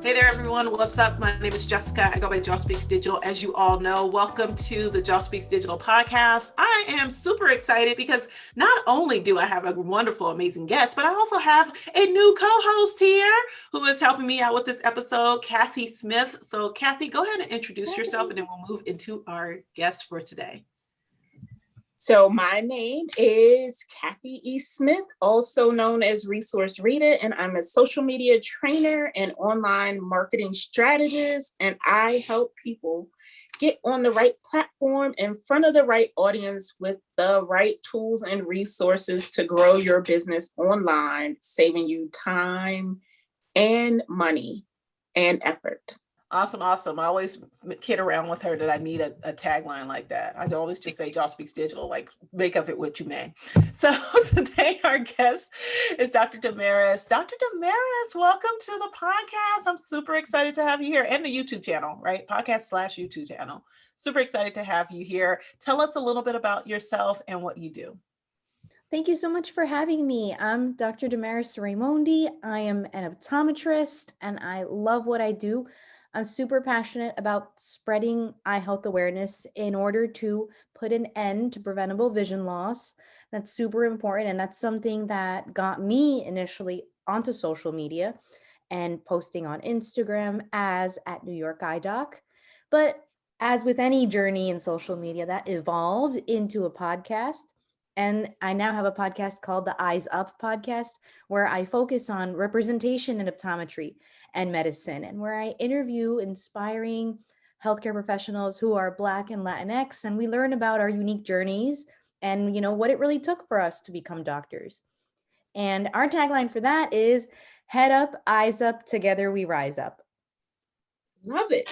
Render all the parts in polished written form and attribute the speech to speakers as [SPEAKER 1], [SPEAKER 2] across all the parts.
[SPEAKER 1] Hey there, everyone. What's up? My name is Jessica. I go by Joss Speaks Digital, as you all know. Welcome to the Joss Speaks Digital podcast. I am super excited because not only do I have a wonderful, amazing guest, but I also have a new co-host here who is helping me out with this episode, Kathy Smith. So, Kathy, go ahead and introduce yourself, and then we'll move into our guest for today.
[SPEAKER 2] So my name is Kathy E. Smith, also known as Resource Reader, and I'm a social media trainer and online marketing strategist, and I help people get on the right platform in front of the right audience with the right tools and resources to grow your business online, saving you time and money and effort.
[SPEAKER 1] Awesome. I always kid around with her that I need a tagline like that. I always just say Joss Speaks Digital, like make of it what you may. So today our guest is Dr. Damaris. Dr. Damaris, welcome to the podcast. I'm super excited to have you here, and the YouTube channel, right? Podcast/YouTube channel. Super excited to have you here. Tell us a little bit about yourself and what you do.
[SPEAKER 3] Thank you so much for having me. I'm Dr. Damaris Raymondi. I am an optometrist and I love what I do. I'm super passionate about spreading eye health awareness in order to put an end to preventable vision loss. That's super important. And that's something that got me initially onto social media and posting on Instagram as at Newyorkeyedoc. But as with any journey in social media, that evolved into a podcast. And I now have a podcast called the Eyes Up podcast, where I focus on representation in optometry and medicine, and where I interview inspiring healthcare professionals who are Black and Latinx, and we learn about our unique journeys and, what it really took for us to become doctors. And our tagline for that is head up, eyes up, together we rise up.
[SPEAKER 2] Love it.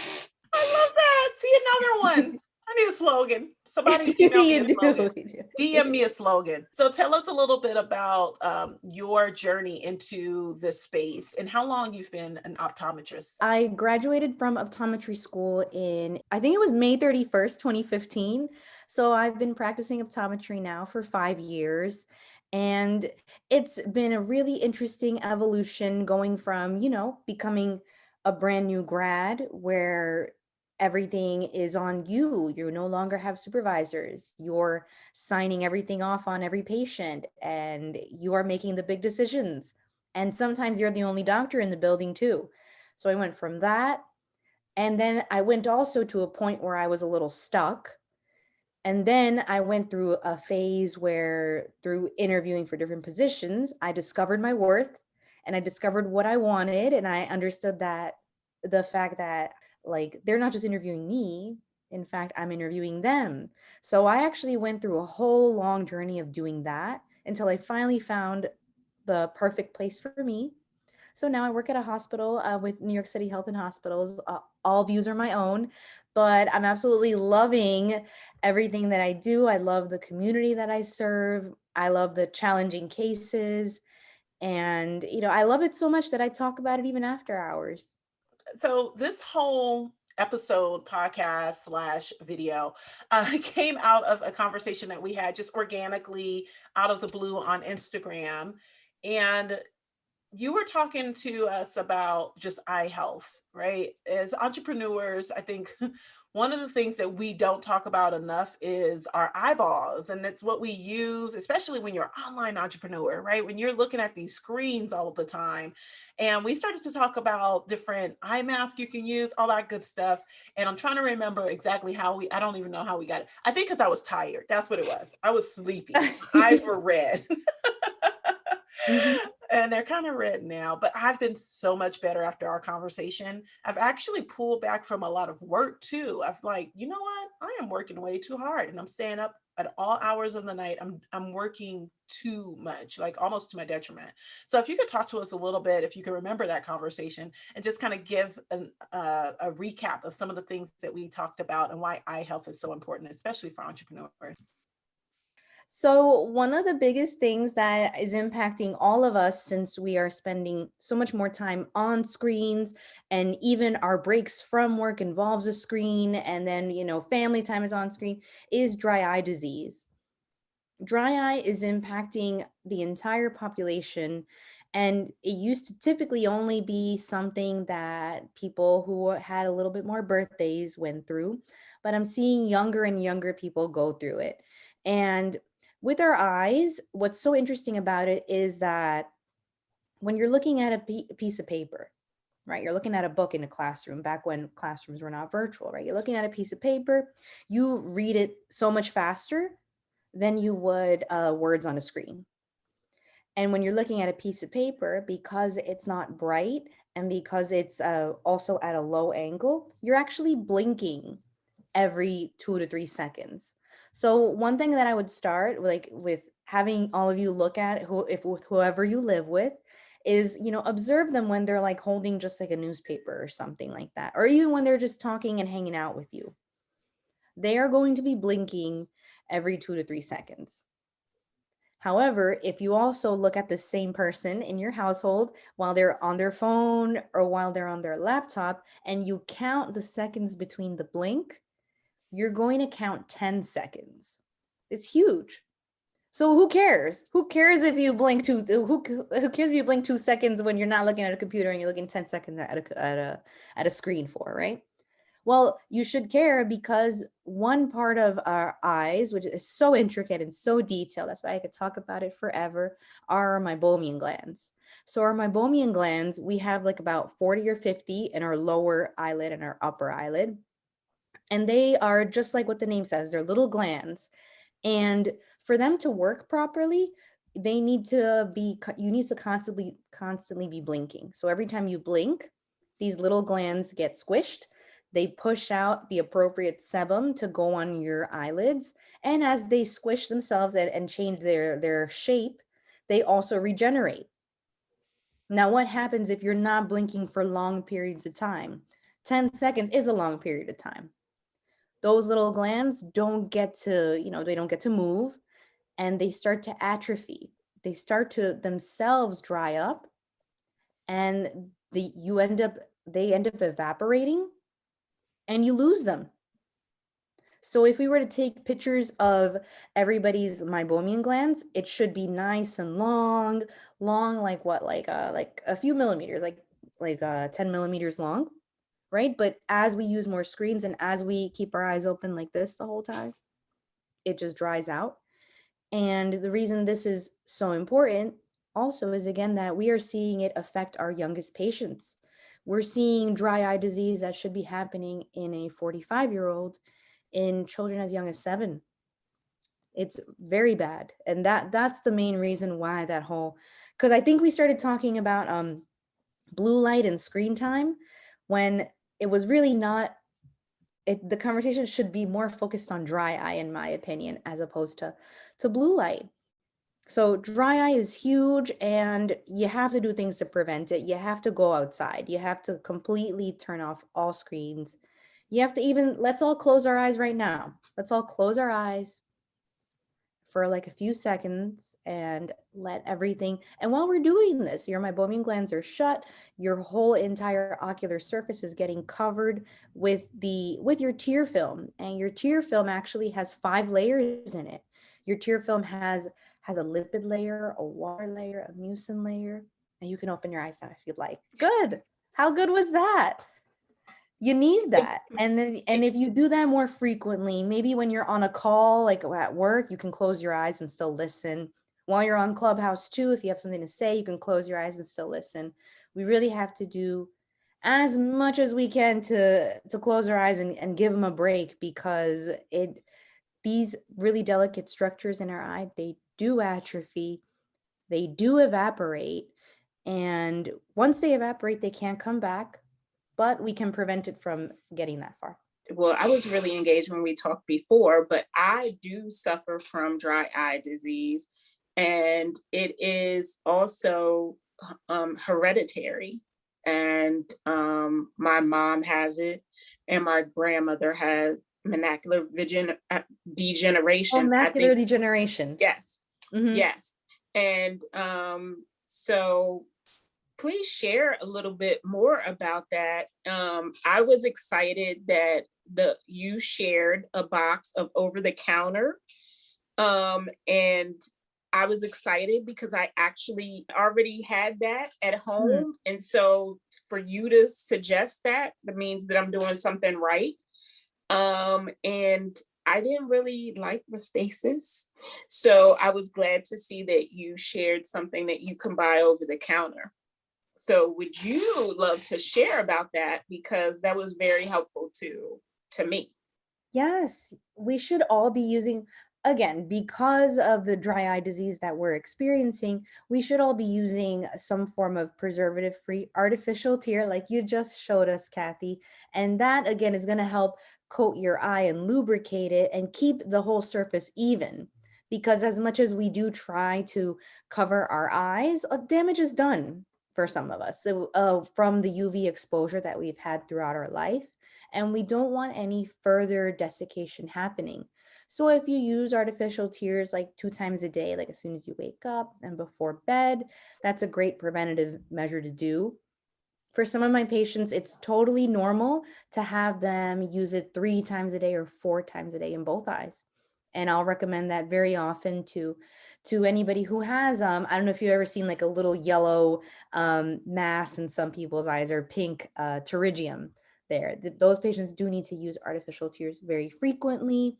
[SPEAKER 1] I love that. See, another one. I need a slogan. Somebody email me a slogan. DM me a slogan. So tell us a little bit about your journey into this space and how long you've been an optometrist.
[SPEAKER 3] I graduated from optometry school in, I think it was May 31st, 2015. So I've been practicing optometry now for 5 years. And it's been a really interesting evolution going from, becoming a brand new grad where everything is on you. You no longer have supervisors. You're signing everything off on every patient and you are making the big decisions. And sometimes you're the only doctor in the building too. So I went from that. And then I went also to a point where I was a little stuck. And then I went through a phase where through interviewing for different positions, I discovered my worth and I discovered what I wanted. And I understood that the fact that they're not just interviewing me. In fact, I'm interviewing them. So I actually went through a whole long journey of doing that until I finally found the perfect place for me. So now I work at a hospital with New York City Health and Hospitals. All views are my own, but I'm absolutely loving everything that I do. I love the community that I serve. I love the challenging cases. And, I love it so much that I talk about it even after hours.
[SPEAKER 1] So this whole episode, podcast/video came out of a conversation that we had just organically out of the blue on Instagram. And you were talking to us about just eye health, right? As entrepreneurs, I think one of the things that we don't talk about enough is our eyeballs. And it's what we use, especially when you're an online entrepreneur, right? When you're looking at these screens all of the time. And we started to talk about different eye masks you can use, all that good stuff. And I'm trying to remember exactly I don't even know how we got it. I think because I was tired. That's what it was. I was sleepy. My eyes were red. Mm-hmm. And they're kind of red now, but I've been so much better after our conversation. I've actually pulled back from a lot of work too. I've you know what? I am working way too hard and I'm staying up at all hours of the night. I'm working too much, almost to my detriment. So if you could talk to us a little bit, if you can remember that conversation and just kind of give a recap of some of the things that we talked about and why eye health is so important, especially for entrepreneurs.
[SPEAKER 3] So one of the biggest things that is impacting all of us, since we are spending so much more time on screens and even our breaks from work involves a screen, and then, family time is on screen, is dry eye disease. Dry eye is impacting the entire population. And it used to typically only be something that people who had a little bit more birthdays went through, but I'm seeing younger and younger people go through it. And with our eyes, what's so interesting about it is that when you're looking at a piece of paper, right? You're looking at a book in a classroom back when classrooms were not virtual, right? You're looking at a piece of paper, you read it so much faster than you would words on a screen. And when you're looking at a piece of paper, because it's not bright and because it's also at a low angle, you're actually blinking every 2 to 3 seconds. So one thing that I would start like with having all of you look at with whoever you live with is, observe them when they're like holding just like a newspaper or something like that, or even when they're just talking and hanging out with you. They are going to be blinking every 2 to 3 seconds. However, if you also look at the same person in your household while they're on their phone or while they're on their laptop and you count the seconds between the blink, you're going to count 10 seconds. It's huge. So who cares? Who cares if you blink who cares if you blink 2 seconds when you're not looking at a computer and you're looking 10 seconds at a screen for, right? Well, you should care because one part of our eyes, which is so intricate and so detailed, that's why I could talk about it forever, are our meibomian glands. So our meibomian glands, we have like about 40 or 50 in our lower eyelid and our upper eyelid. And they are just like what the name says, they're little glands. And for them to work properly, you need to constantly be blinking. So every time you blink, these little glands get squished. They push out the appropriate sebum to go on your eyelids. And as they squish themselves and change their shape, they also regenerate. Now, what happens if you're not blinking for long periods of time? 10 seconds is a long period of time. Those little glands don't get to, they don't get to move, and they start to atrophy. They start to themselves dry up, and they end up evaporating, and you lose them. So if we were to take pictures of everybody's meibomian glands, it should be nice and long, like what, like a few millimeters, like 10 millimeters long, right? But as we use more screens and as we keep our eyes open like this the whole time, it just dries out. And the reason this is so important also is, again, that we are seeing it affect our youngest patients. We're seeing dry eye disease that should be happening in a 45-year-old in children as young as 7. It's very bad. And that's the main reason why because I think we started talking about blue light and screen time when it was really not. The conversation should be more focused on dry eye, in my opinion, as opposed to blue light. So dry eye is huge, and you have to do things to prevent it. You have to go outside. You have to completely turn off all screens. You have to let's all close our eyes right now. Let's all close our eyes for like a few seconds and let everything. And while we're doing this, your meibomian glands are shut. Your whole entire ocular surface is getting covered with your tear film. And your tear film actually has 5 layers in it. Your tear film has a lipid layer, a water layer, a mucin layer. And you can open your eyes now if you'd like. Good. How good was that? You need that. And if you do that more frequently, maybe when you're on a call, like at work, you can close your eyes and still listen. While you're on Clubhouse too, if you have something to say, you can close your eyes and still listen. We really have to do as much as we can to close our eyes and give them a break, because these really delicate structures in our eye, they do atrophy, they do evaporate. And once they evaporate, they can't come back. But we can prevent it from getting that far.
[SPEAKER 2] Well, I was really engaged when we talked before, but I do suffer from dry eye disease, and it is also hereditary. And my mom has it, and my grandmother has macular degeneration.
[SPEAKER 3] Macular degeneration.
[SPEAKER 2] Yes, yes. And so please share a little bit more about that. I was excited that you shared a box of over-the-counter, and I was excited because I actually already had that at home. And so for you to suggest that means that I'm doing something right. And I didn't really like Restasis. So I was glad to see that you shared something that you can buy over the counter. So would you love to share about that? Because that was very helpful to me.
[SPEAKER 3] Yes, we should all be using, again, because of the dry eye disease that we're experiencing, we should all be using some form of preservative-free artificial tear, like you just showed us, Kathy. And that, again, is going to help coat your eye and lubricate it and keep the whole surface even. Because as much as we do try to cover our eyes, damage is done for some of us. So from the UV exposure that we've had throughout our life. And we don't want any further desiccation happening. So if you use artificial tears like 2 times a day, like as soon as you wake up and before bed, that's a great preventative measure to do. For some of my patients, it's totally normal to have them use it 3 times a day or 4 times a day in both eyes. And I'll recommend that very often to anybody who has, I don't know if you've ever seen like a little yellow mass in some people's eyes, or pink pterygium there. Those patients do need to use artificial tears very frequently.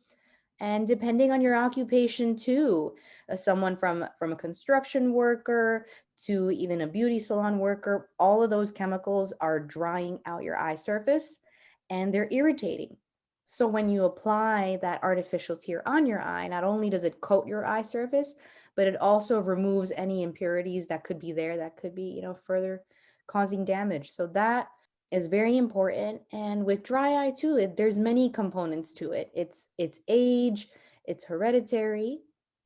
[SPEAKER 3] And depending on your occupation too, someone from a construction worker to even a beauty salon worker, all of those chemicals are drying out your eye surface and they're irritating. So when you apply that artificial tear on your eye, not only does it coat your eye surface, but it also removes any impurities that could be there that could be, further causing damage. So that is very important. And with dry eye too, there's many components to it. It's age, it's hereditary,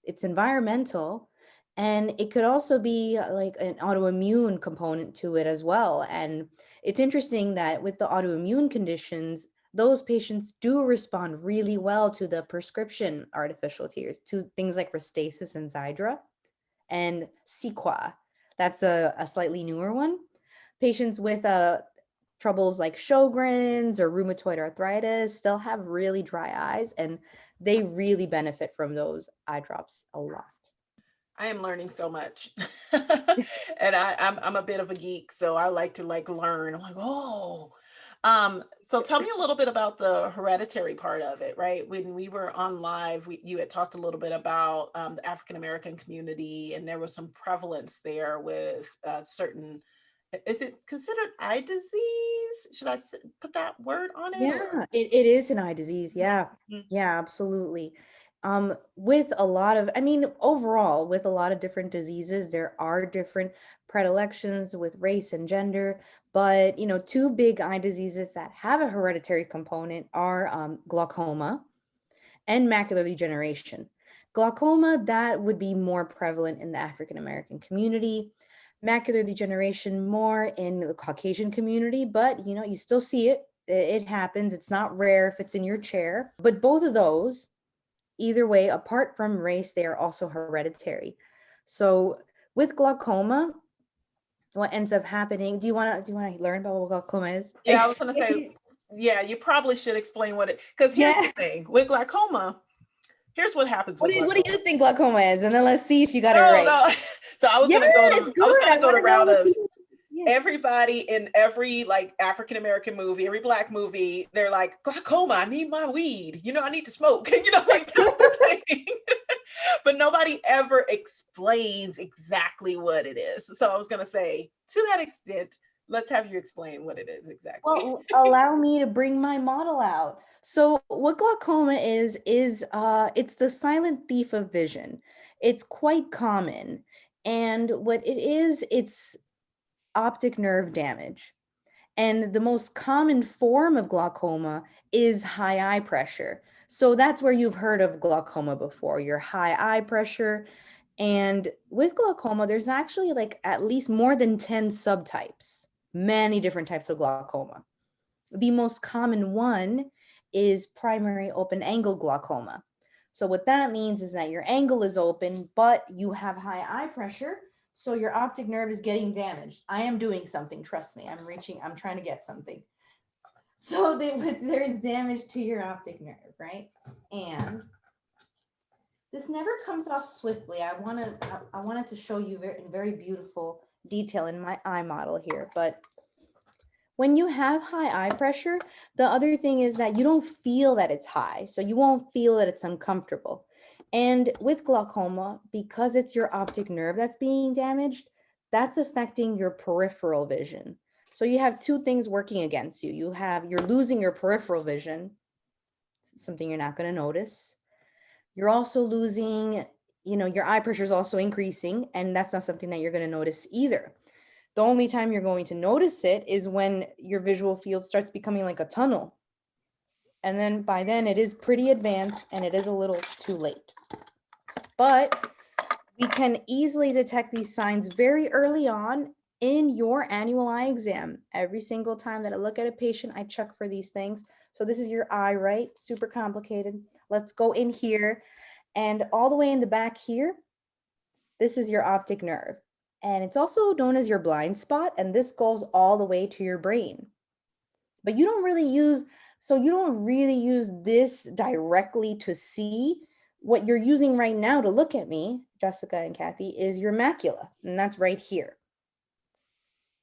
[SPEAKER 3] it's environmental, and it could also be like an autoimmune component to it as well. And it's interesting that with the autoimmune conditions, those patients do respond really well to the prescription artificial tears, to things like Restasis and Xiidra and Cequa. That's a slightly newer one. Patients with troubles like Sjogren's or rheumatoid arthritis still have really dry eyes, and they really benefit from those eye drops a lot.
[SPEAKER 1] I am learning so much. And I'm a bit of a geek, so I like to learn. I'm like, oh. So tell me a little bit about the hereditary part of it, right? When we were on live, you had talked a little bit about the African American community, and there was some prevalence there with certain. Is it considered eye disease? Should I put that word on it, or?
[SPEAKER 3] Yeah, it is an eye disease. Yeah,
[SPEAKER 1] Mhm.
[SPEAKER 3] yeah, absolutely. With a lot of, I mean, overall, with a lot of different diseases, there are different predilections with race and gender. But, two big eye diseases that have a hereditary component are glaucoma and macular degeneration. Glaucoma, that would be more prevalent in the African American community. Macular degeneration more in the Caucasian community, but you still see it. It happens. It's not rare if it's in your chair. But both of those, either way, apart from race, they are also hereditary. So with glaucoma, what ends up happening? Do you want to learn about what glaucoma is?
[SPEAKER 1] Yeah, I was gonna say, yeah, you probably should explain what it, because here's
[SPEAKER 3] Yeah.
[SPEAKER 1] the thing with glaucoma. Here's what happens
[SPEAKER 3] What
[SPEAKER 1] with
[SPEAKER 3] do you, what do
[SPEAKER 1] glaucoma.
[SPEAKER 3] you think glaucoma is? And then let's see if you got it
[SPEAKER 1] No,
[SPEAKER 3] right.
[SPEAKER 1] no. So
[SPEAKER 3] Yeah, it's
[SPEAKER 1] I was
[SPEAKER 3] good. I
[SPEAKER 1] gonna go
[SPEAKER 3] want
[SPEAKER 1] the
[SPEAKER 3] to know
[SPEAKER 1] route
[SPEAKER 3] what
[SPEAKER 1] of
[SPEAKER 3] people. Yeah.
[SPEAKER 1] everybody in every African American movie, every Black movie, they're like, glaucoma, I need my weed. I need to smoke. That's the thing. But nobody ever explains exactly what it is. So I was gonna say, to that extent, let's have you explain what it is exactly.
[SPEAKER 3] Well, allow me to bring my model out. So what glaucoma is it's the silent thief of vision. It's quite common. And what it is, it's optic nerve damage. And the most common form of glaucoma is high eye pressure. So that's where you've heard of glaucoma before, your high eye pressure. And with glaucoma, there's actually like at least more than 10 subtypes, many different types of glaucoma. The most common one is primary open angle glaucoma. So what that means is that your angle is open, but you have high eye pressure. So your optic nerve is getting damaged. I am doing something. Trust me. I'm trying to get something. So there's damage to your optic nerve, right? And This never comes off swiftly. I wanted to show you in very beautiful detail in my eye model here, but when you have high eye pressure, the other thing is that you don't feel that it's high, so you won't feel that it's uncomfortable. And with glaucoma, because it's your optic nerve that's being damaged, that's affecting your peripheral vision. So you have two things working against you. You're losing your peripheral vision, something you're not going to notice. You're also losing, your eye pressure is also increasing, and that's not something that you're going to notice either. The only time you're going to notice it is when your visual field starts becoming like a tunnel. And then by then it is pretty advanced and it is a little too late. But we can easily detect these signs very early on in your annual eye exam. Every single time that I look at a patient, I check for these things. So this is your eye, right? Super complicated. Let's go in here. And all the way in the back here, this is your optic nerve. And it's also known as your blind spot. And this goes all the way to your brain. But you don't really use this directly to see. What you're using right now to look at me, Jessica and Kathy, is your macula. And that's right here.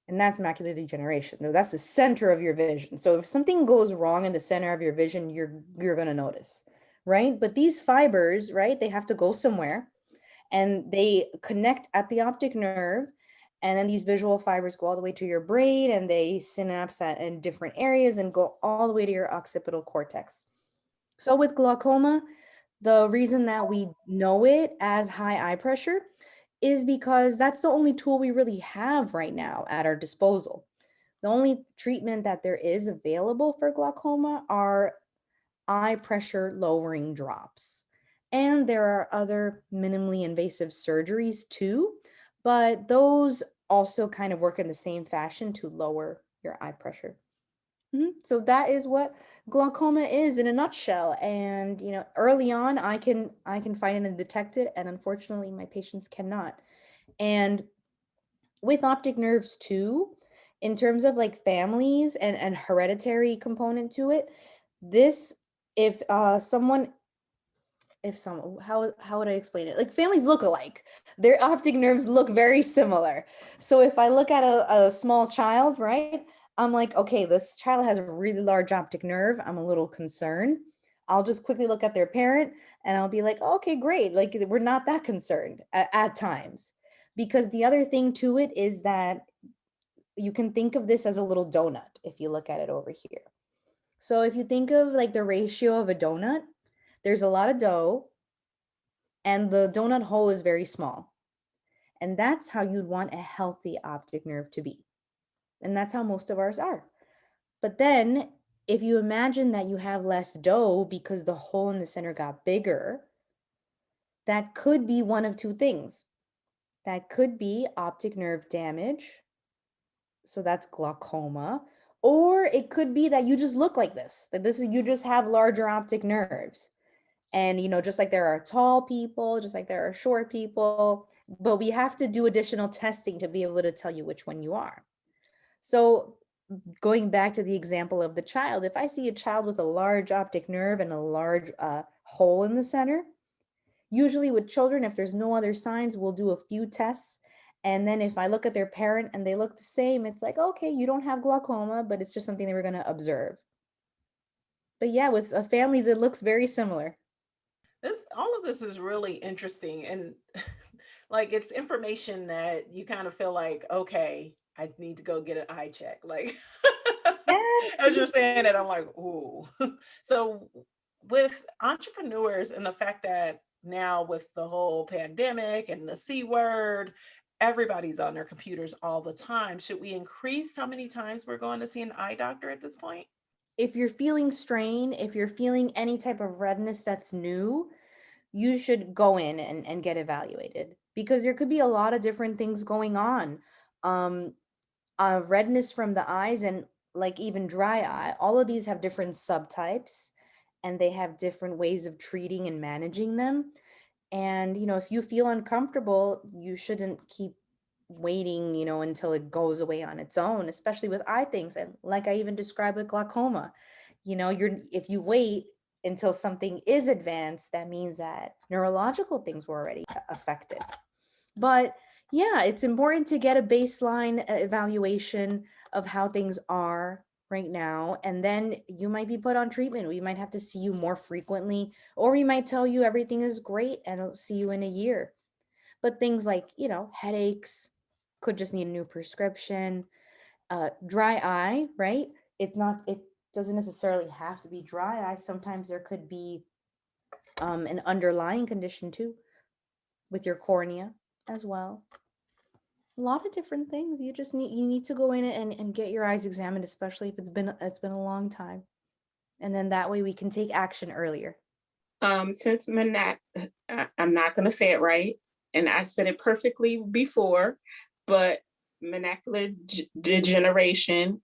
[SPEAKER 3] And that's macular degeneration. No, that's the center of your vision. So if something goes wrong in the center of your vision, you're going to notice, right? But these fibers, right, they have to go somewhere and they connect at the optic nerve. And then these visual fibers go all the way to your brain and they synapse in different areas and go all the way to your occipital cortex. So with glaucoma, the reason that we know it as high eye pressure is because that's the only tool we really have right now at our disposal. The only treatment that there is available for glaucoma are eye pressure lowering drops. And there are other minimally invasive surgeries too, but those also kind of work in the same fashion to lower your eye pressure. So that is what glaucoma is in a nutshell. And early on, I can find it and detect it, and unfortunately, my patients cannot. And with optic nerves too, in terms of like families and hereditary component to it, this if someone if some how would I explain it? Like families look alike. Their optic nerves look very similar. So if I look at a small child, right? I'm like, okay, this child has a really large optic nerve. I'm a little concerned. I'll just quickly look at their parent and I'll be like, oh, okay, great. Like we're not that concerned at times. Because the other thing to it is that you can think of this as a little donut if you look at it over here. So if you think of like the ratio of a donut, there's a lot of dough and the donut hole is very small. And that's how you'd want a healthy optic nerve to be. And that's how most of ours are. But then if you imagine that you have less dough because the hole in the center got bigger, that could be one of two things. That could be optic nerve damage. So that's glaucoma. Or it could be that you just look like this. That you just have larger optic nerves. And, just like there are tall people, just like there are short people, but we have to do additional testing to be able to tell you which one you are. So going back to the example of the child, if I see a child with a large optic nerve and a large hole in the center, usually with children, if there's no other signs, we'll do a few tests. And then if I look at their parent and they look the same, it's like, okay, you don't have glaucoma, but it's just something that we're going to observe. But yeah, with families, it looks very similar.
[SPEAKER 1] All of this is really interesting, and like it's information that you kind of feel like, okay, I need to go get an eye check. Like
[SPEAKER 3] Yes.
[SPEAKER 1] as you're saying it, I'm like, ooh. So with entrepreneurs and the fact that now with the whole pandemic and the C word, everybody's on their computers all the time. Should we increase how many times we're going to see an eye doctor at this point?
[SPEAKER 3] If you're feeling strain, if you're feeling any type of redness that's new, you should go in and get evaluated because there could be a lot of different things going on. Um, Redness from the eyes and like even dry eye, all of these have different subtypes and they have different ways of treating and managing them. And, if you feel uncomfortable, you shouldn't keep waiting, until it goes away on its own, especially with eye things. And like I even described with glaucoma, if you wait, until something is advanced, that means that neurological things were already affected. But yeah, it's important to get a baseline evaluation of how things are right now. And then you might be put on treatment. We might have to see you more frequently, or we might tell you everything is great and I'll see you in a year. But things like, headaches could just need a new prescription. Dry eye, right? It doesn't necessarily have to be dry eye. Sometimes there could be an underlying condition too with your cornea as well. A lot of different things. You need to go in and get your eyes examined, especially if it's been a long time. And then that way we can take action earlier.
[SPEAKER 2] Since I'm not going to say it right, and I said it perfectly before, but macular degeneration.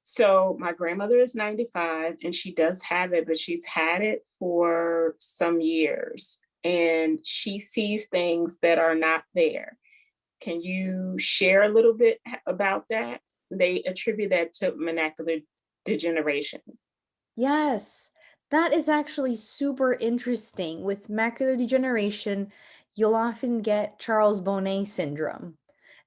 [SPEAKER 2] So my grandmother is 95 and she does have it, but she's had it for some years and she sees things that are not there. Can you share a little bit about that? They attribute that to macular degeneration.
[SPEAKER 3] Yes, that is actually super interesting. With macular degeneration, you'll often get Charles Bonnet syndrome.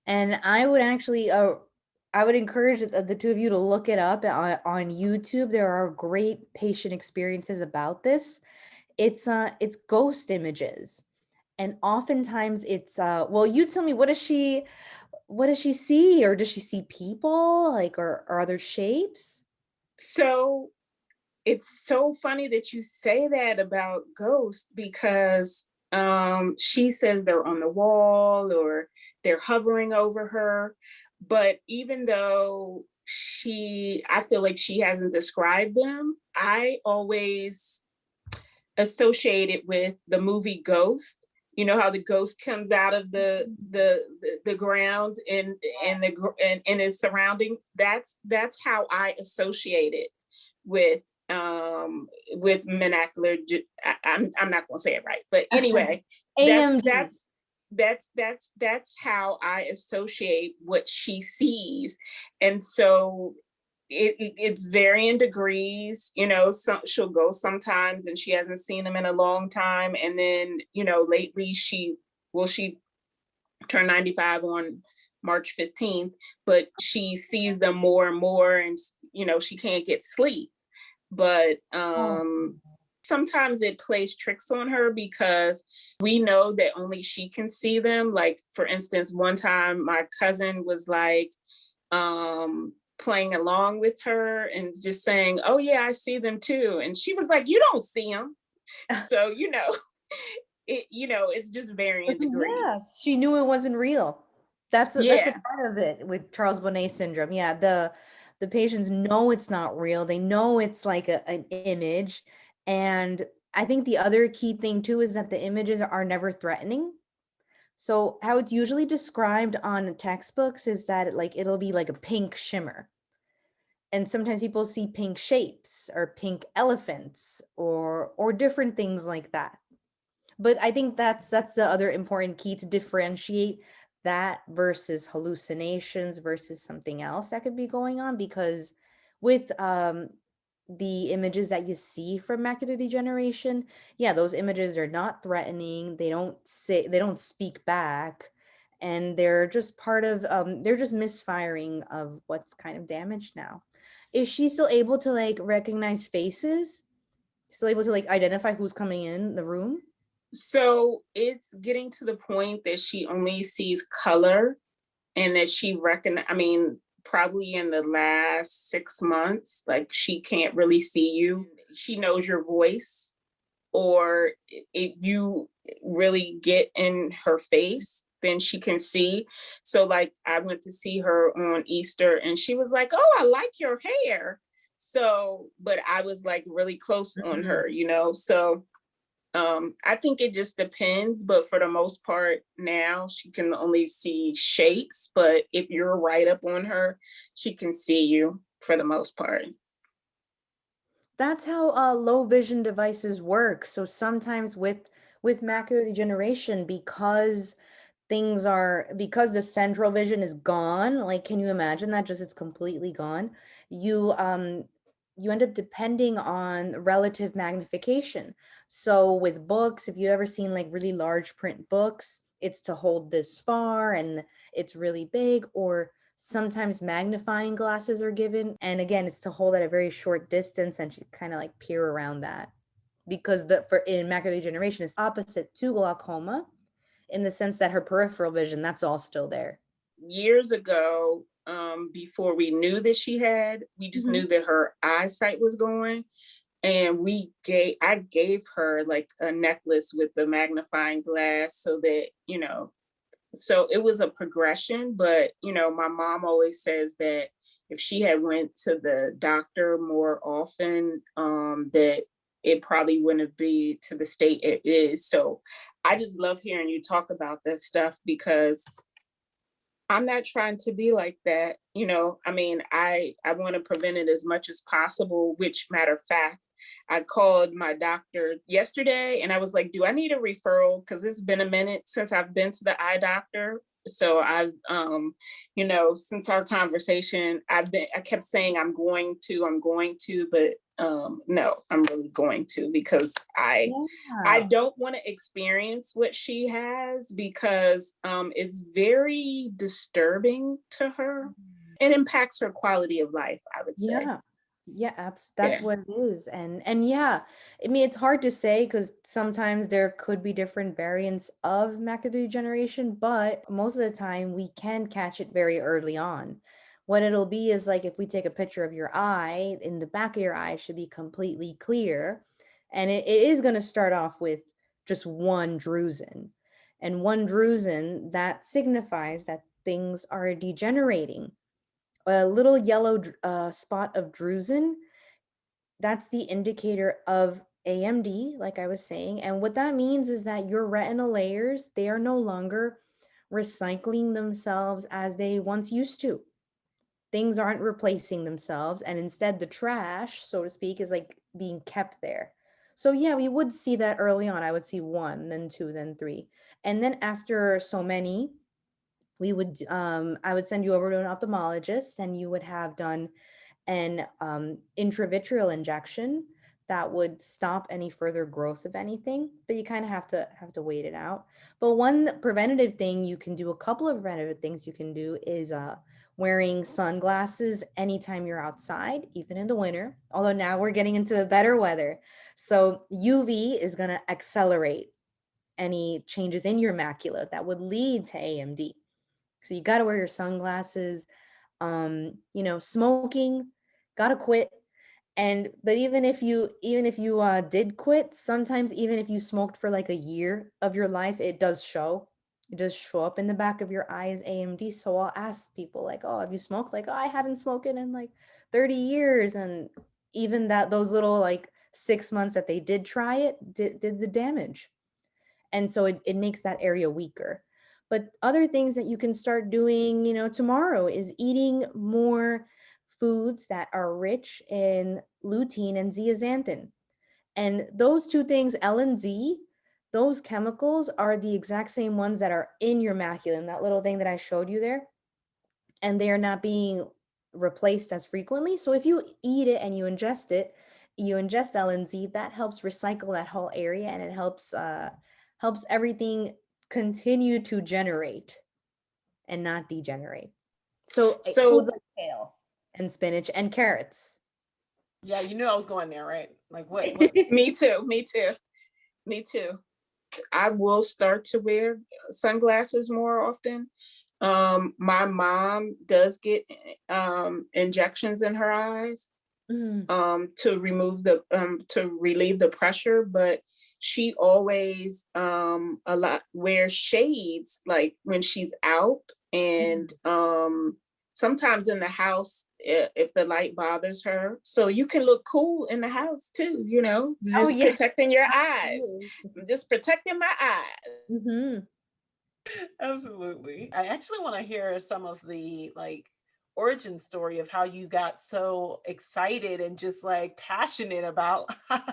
[SPEAKER 3] And I would actually, I would encourage the two of you to look it up on YouTube. There are great patient experiences about this. It's ghost images. And oftentimes it's, well, you tell me, what does she see? Or does she see people, like, or are there shapes?
[SPEAKER 2] So it's so funny that you say that about ghosts because she says they're on the wall or they're hovering over her. But even though I feel like she hasn't described them, I always associate it with the movie Ghost. You know how the ghost comes out of the ground and is surrounding. That's how I associate it with macular. I'm not going to say it right, but anyway, that's how I associate what she sees, and so it's varying degrees. She'll go sometimes and she hasn't seen them in a long time, and then lately she turned 95 on March 15th, but she sees them more and more, and she can't get sleep. But sometimes it plays tricks on her because we know that only she can see them. Like, for instance, one time my cousin was like playing along with her and just saying, "Oh yeah, I see them too," and she was like, "You don't see them." So it's just varying degrees.
[SPEAKER 3] Yeah, she knew it wasn't real. That's a part of it with Charles Bonnet syndrome. Yeah, the patients know it's not real. They know it's like an image. And I think the other key thing too is that the images are never threatening. So how it's usually described on textbooks is that it'll be like a pink shimmer. And sometimes people see pink shapes or pink elephants or different things like that. But I think that's the other important key to differentiate that versus hallucinations versus something else that could be going on. Because with the images that you see from macular degeneration, yeah, those images are not threatening. They don't speak back, and they're just part of they're just misfiring of what's kind of damaged now. Is she still able to recognize faces? Still able to identify who's coming in the room?
[SPEAKER 2] So it's getting to the point that she only sees color, and that probably in the last 6 months, like, she can't really see you. She knows your voice, or if you really get in her face, then she can see. So like, I went to see her on Easter and she was like, "Oh, I like your hair." So, but I was like really close on her, so I think it just depends, but for the most part now she can only see shapes, but if you're right up on her, she can see you for the most part.
[SPEAKER 3] That's how low vision devices work. So sometimes with macular degeneration, because the central vision is gone, like, can you imagine that? Just it's completely gone. you end up depending on relative magnification. So with books, if you ever seen like really large print books, it's to hold this far and it's really big, or sometimes magnifying glasses are given. And again, it's to hold at a very short distance and kind of like peer around that. Because in macular degeneration is opposite to glaucoma in the sense that her peripheral vision, that's all still there.
[SPEAKER 2] Years ago, before we knew that she had, we just knew that her eyesight was going. And I gave her like a necklace with the magnifying glass so that, so it was a progression. But, my mom always says that if she had went to the doctor more often, that it probably wouldn't be to the state it is. So I just love hearing you talk about that stuff, because I'm not trying to be like that. I mean, I want to prevent it as much as possible, which, matter of fact, I called my doctor yesterday and I was like, do I need a referral? Because it's been a minute since I've been to the eye doctor. So I've, since our conversation, I kept saying I'm going to, but no, I'm really going to, because I don't want to experience what she has, because it's very disturbing to her. It impacts her quality of life, I would say.
[SPEAKER 3] That's what it is. And yeah, I mean, it's hard to say because sometimes there could be different variants of macular degeneration, but most of the time we can catch it very early on. What it'll be is like if we take a picture of your eye, in the back of your eye should be completely clear, and it is going to start off with just one drusen, and one drusen that signifies that things are degenerating. A little yellow spot of drusen, that's the indicator of AMD, like I was saying. And what that means is that your retinal layers, they are no longer recycling themselves as they once used to. Things aren't replacing themselves, and instead the trash, so to speak, is like being kept there. So yeah, we would see that early on. I would see 1, then 2, then 3. And then after so many, I would send you over to an ophthalmologist, and you would have done an intravitreal injection that would stop any further growth of anything, but you kind of have to wait it out. But one preventative thing you can do, a couple of preventative things you can do, is wearing sunglasses anytime you're outside, even in the winter, although now we're getting into the better weather. So UV is going to accelerate any changes in your macula that would lead to AMD. So you got to wear your sunglasses. Smoking, got to quit. But even if you did quit, sometimes even if you smoked for like a year of your life, it does show up in the back of your eyes, AMD. So I'll ask people like, oh, have you smoked? Like, oh, I haven't smoked in like 30 years. And even those little like 6 months that they did try it did the damage. And so it makes that area weaker. But other things that you can start doing, tomorrow, is eating more foods that are rich in lutein and zeaxanthin. And those two things, L and Z, those chemicals are the exact same ones that are in your macula, in that little thing that I showed you there. And they are not being replaced as frequently. So if you eat it and you ingest L and Z, that helps recycle that whole area, and it helps everything continue to generate and not degenerate. So foods like kale and spinach and carrots.
[SPEAKER 1] Yeah, you knew I was going there, right? Like what?
[SPEAKER 2] Me too. I will start to wear sunglasses more often. My mom does get injections in her eyes to relieve the pressure, but she always wears shades like when she's out, and sometimes in the house if the light bothers her. So you can look cool in the house too, just protecting your eyes. I'm just protecting my eyes.
[SPEAKER 1] Absolutely. I actually want to hear some of the origin story of how you got so excited and just like passionate about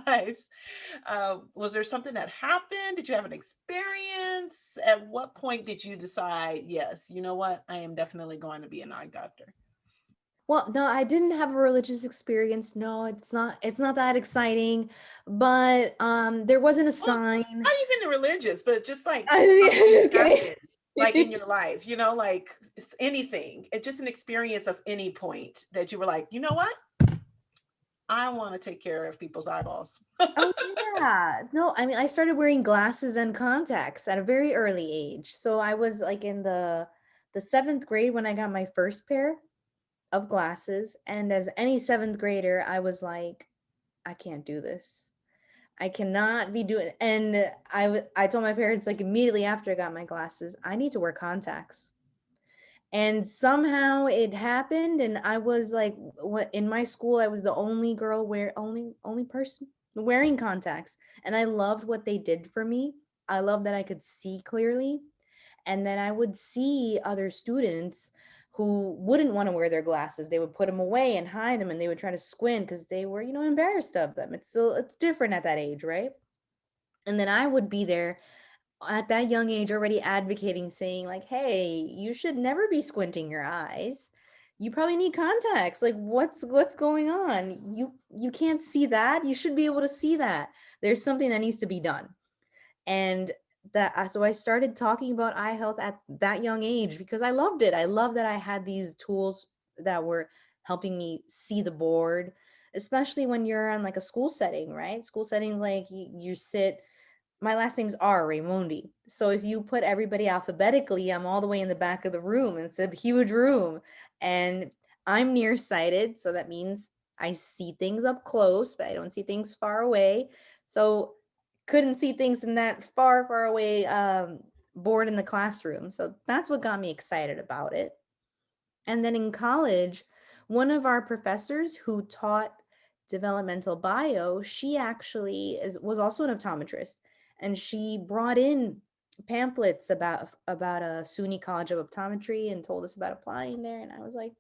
[SPEAKER 1] eyes. Was there something that happened? Did you have an experience? At what point did you decide, yes, you know what, I am definitely going to be an eye doctor?
[SPEAKER 3] Well, no, I didn't have a religious experience. No, it's not that exciting. But there wasn't a
[SPEAKER 1] Well,
[SPEAKER 3] sign.
[SPEAKER 1] not even the religious, but just like
[SPEAKER 3] I'm
[SPEAKER 1] something
[SPEAKER 3] just
[SPEAKER 1] happened, like in
[SPEAKER 3] kidding.
[SPEAKER 1] your life, like it's anything. It's just an experience of any point that you were like, you know what? I want to take care of people's eyeballs.
[SPEAKER 3] Oh yeah. No, I mean I started wearing glasses and contacts at a very early age. So I was like in the seventh grade when I got my first pair of glasses. And as any seventh grader, I was like, I can't do this. I cannot be doing. And I told my parents like immediately after I got my glasses, I need to wear contacts. And somehow it happened, and I was like, what in my school, I was the only girl only person wearing contacts, and I loved what they did for me. I loved that I could see clearly, and then I would see other students who wouldn't want to wear their glasses. They would put them away and hide them, and they would try to squint because they were, embarrassed of them. It's different at that age, right? And then I would be there at that young age already advocating, saying like, hey, you should never be squinting your eyes. You probably need contacts. Like, what's going on? You can't see that. You should be able to see that. There's something that needs to be done. And so I started talking about eye health at that young age because I loved it. I love that I had these tools that were helping me see the board, especially when you're on like a school setting, right? School settings, like you sit, my last name's Raymondi. So if you put everybody alphabetically, I'm all the way in the back of the room. And it's a huge room. And I'm nearsighted. So that means I see things up close, but I don't see things far away. So couldn't see things in that far, far away board in the classroom. So that's what got me excited about it. And then in college, one of our professors who taught developmental bio, she actually was also an optometrist, and she brought in pamphlets about a SUNY College of Optometry and told us about applying there. And I was like,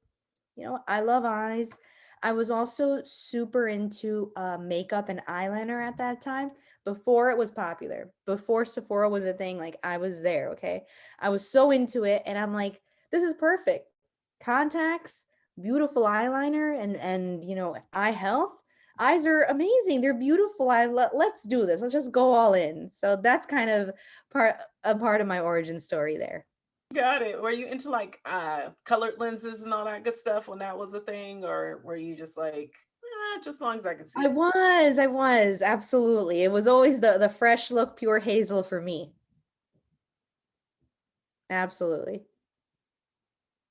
[SPEAKER 3] I love eyes. I was also super into makeup and eyeliner at that time before it was popular, before Sephora was a thing. Like I was there, okay? I was so into it, and I'm like, this is perfect. Contacts, beautiful eyeliner, and eye health. Eyes are amazing. They're beautiful. Let's do this. Let's just go all in. So that's kind of a part of my origin story there.
[SPEAKER 1] Got it. Were you into like colored lenses and all that good stuff when that was a thing, or were you just like, just as long as I can
[SPEAKER 3] I
[SPEAKER 1] see?
[SPEAKER 3] was, I was, absolutely. It was always the fresh look, pure hazel for me. Absolutely.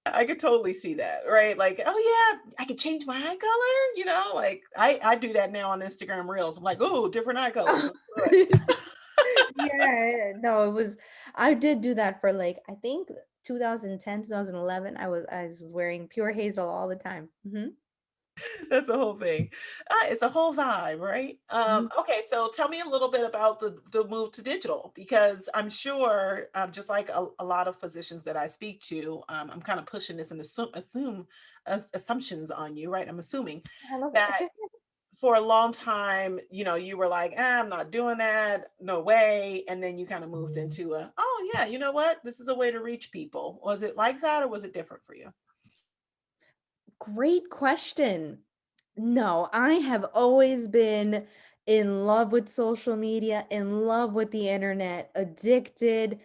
[SPEAKER 1] I could totally see that, right? Like, oh yeah, I could change my eye color, like I do that now on Instagram Reels. I'm like, oh, different eye colors. Let's do it.
[SPEAKER 3] Yeah, no, I did do that for like, I think 2010, 2011. I was wearing pure hazel all the time.
[SPEAKER 1] That's a whole thing. It's a whole vibe, right?
[SPEAKER 3] Mhm.
[SPEAKER 1] Okay, so tell me a little bit about the move to digital, because I'm sure, just like a lot of physicians that I speak to, I'm kind of pushing this and assumptions on you, right? I'm assuming
[SPEAKER 3] I love
[SPEAKER 1] that
[SPEAKER 3] it.
[SPEAKER 1] for a long time, you were like, I'm not doing that, no way. And then you kind of moved into oh yeah, you know what? This is a way to reach people. Was it like that, or was it different for you?
[SPEAKER 3] Great question. No, I have always been in love with social media, in love with the internet, addicted.